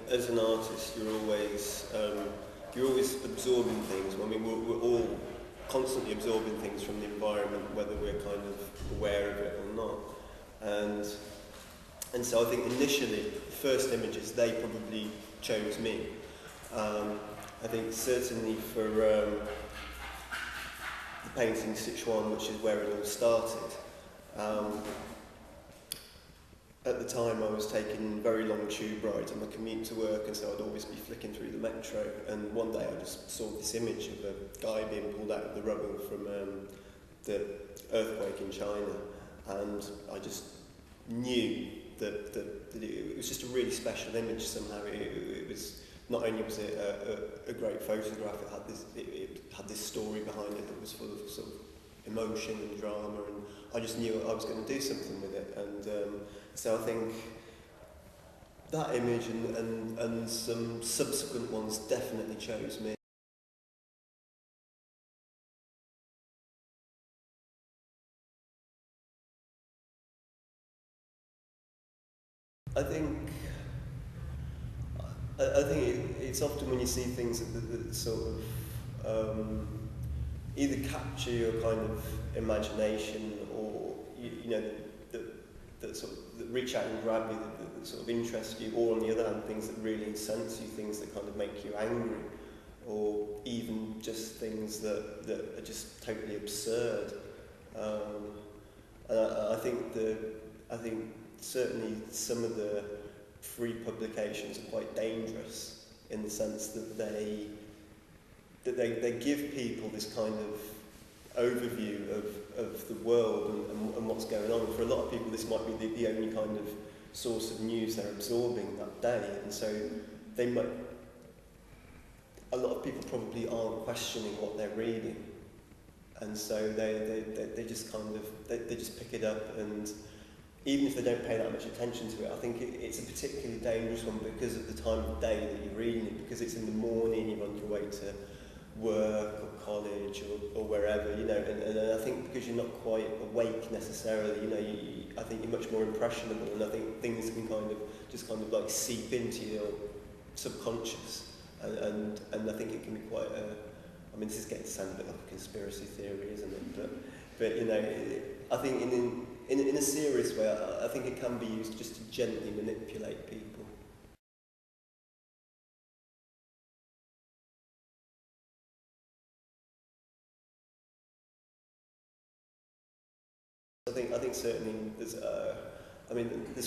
as an artist, you're always absorbing things. I mean, we're all constantly absorbing things from the environment, whether we're kind of aware of it or not. And so I think initially, the first images, they probably chose me. I think certainly for the painting Sichuan, which is where it all started, at the time I was taking very long tube rides on my commute to work, and so I'd always be flicking through the metro, and one day I just saw this image of a guy being pulled out of the rubble from the earthquake in China, and I just knew that it was just a really special image somehow. It was, not only was it a great photograph, it had this story behind it that was full of sort of emotion and drama, and I just knew I was going to do something with it. And so I think that image and some subsequent ones definitely chose me. I think it's often when you see things that sort of either capture your kind of imagination, or you know, that sort of that reach out and grab you, that sort of interest you, or on the other hand, things that really incense you, things that kind of make you angry, or even just things that are just totally absurd. And I think certainly some of the free publications are quite dangerous in the sense that they give people this kind of overview of the world and what's going on. And for a lot of people, this might be the only kind of source of news they're absorbing that day, and so a lot of people probably aren't questioning what they're reading, and so they just kind of they just pick it up, and even if they don't pay that much attention to it, I think it's a particularly dangerous one because of the time of day that you're reading it, because it's in the morning, you're on your way to work or college or wherever, you know, and I think because you're not quite awake necessarily, you know, I think you're much more impressionable, and I think things can kind of like seep into your subconscious, and I think it can be quite I mean, this is getting to sound a bit like a conspiracy theory, isn't it? But you know, I think in a serious way, I think it can be used just to gently manipulate people. I think certainly there's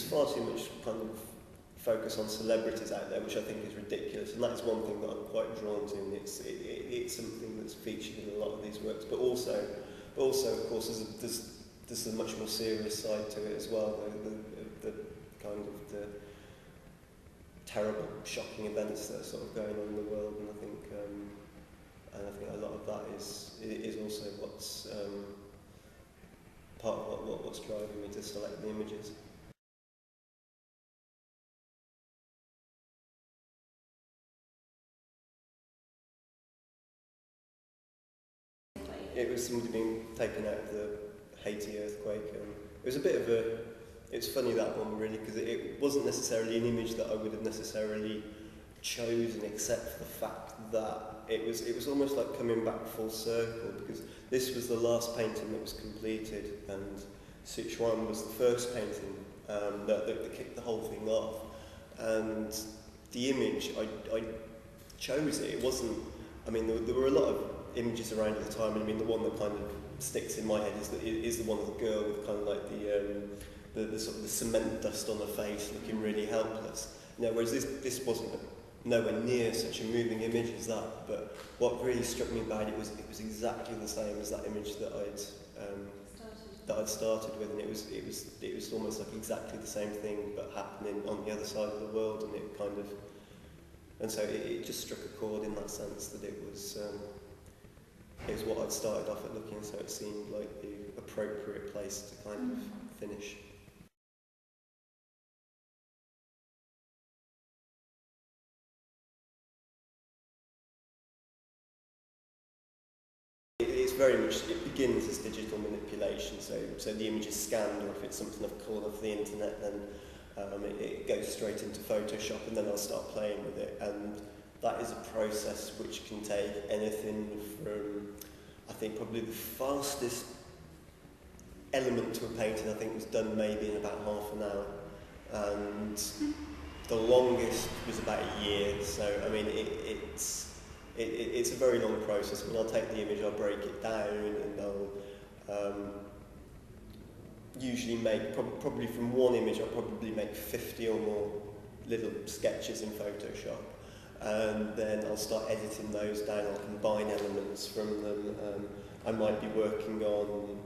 far too much kind of focus on celebrities out there, which I think is ridiculous, and that's one thing that I'm quite drawn to, and it's something that's featured in a lot of these works. But also of course, there's a much more serious side to it as well, the kind of the terrible, shocking events that are sort of going on in the world, and I think a lot of that is also what's part of what's driving me to select the images. It was somebody being taken out of the Haiti earthquake. It was a bit of it's funny, that one, really, because it wasn't necessarily an image that I would have necessarily chosen, except for the fact that it was almost like coming back full circle, because this was the last painting that was completed, and Sichuan was the first painting that kicked the whole thing off. And the image, I chose it. It wasn't, I mean, there were a lot of images around at the time, and I mean, the one that kind of sticks in my head is the one of the girl with kind of like the sort of the cement dust on her face, looking really helpless. You know, whereas this wasn't nowhere near such a moving image as that. But what really struck me about it was exactly the same as that image that I'd started with, and it was almost like exactly the same thing, but happening on the other side of the world, and it kind of, and so it just struck a chord in that sense, that it was what I'd started off at looking, so it seemed like the appropriate place to kind of finish. It's very much, it begins as digital manipulation, so the image is scanned, or if it's something I've called off the internet, then it goes straight into Photoshop, and then I'll start playing with it. And that is a process which can take anything from, I think probably the fastest element to a painting I think was done maybe in about half an hour, and the longest was about a year. So I mean it's a very long process. I mean, I'll take the image, I'll break it down, and I'll usually make probably from one image I'll probably make 50 or more little sketches in Photoshop, and then I'll start editing those down. I'll combine elements from them. I might be working on,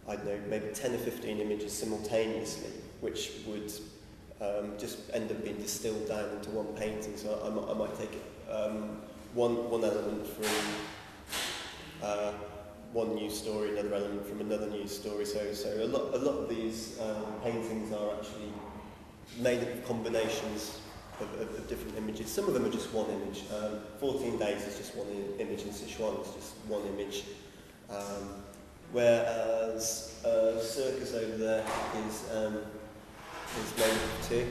I don't know, maybe 10 or 15 images simultaneously, which would just end up being distilled down into one painting. So I might take one element from one news story, another element from another news story. So a lot of these paintings are actually made up of combinations of different images. Some of them are just one image. 14 Days is just one image, and Sichuan is just one image. Whereas Circus over there is made up of two.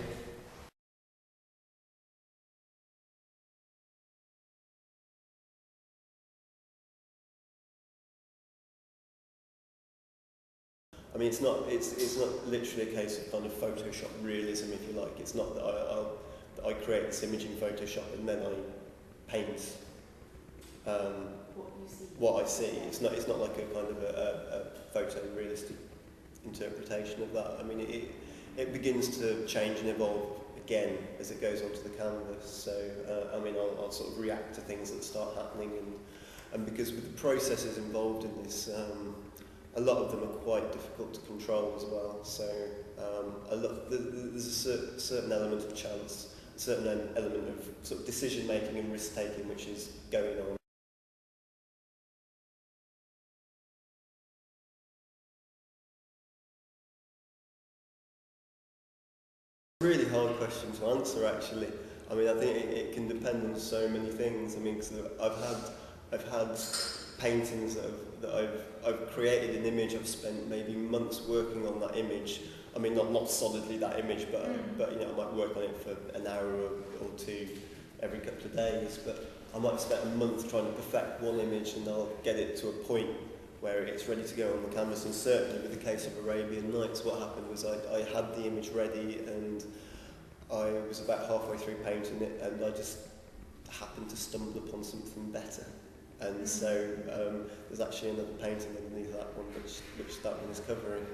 I mean, it's not literally a case of kind of Photoshop realism, if you like. It's not that I create this image in Photoshop and then I paint what I see. It's not like a kind of a photorealistic interpretation of that. I mean, it begins to change and evolve again as it goes onto the canvas. So I mean, I'll sort of react to things that start happening, and because with the processes involved in this, a lot of them are quite difficult to control as well. So there's a certain element of chance, a certain element of sort of decision making and risk taking which is going on. Really hard question to answer, actually. I mean, I think it can depend on so many things. I mean, because I've had paintings that I've created an image. I've spent maybe months working on that image. I mean, not solidly that image, but you know, I might work on it for an hour or two every couple of days. But I might have spent a month trying to perfect one image, and I'll get it to a point where it's ready to go on the canvas. And certainly with the case of Arabian Nights, what happened was I had the image ready, and I was about halfway through painting it, and I just happened to stumble upon something better. And so there's actually another painting underneath that one, which that one is covering.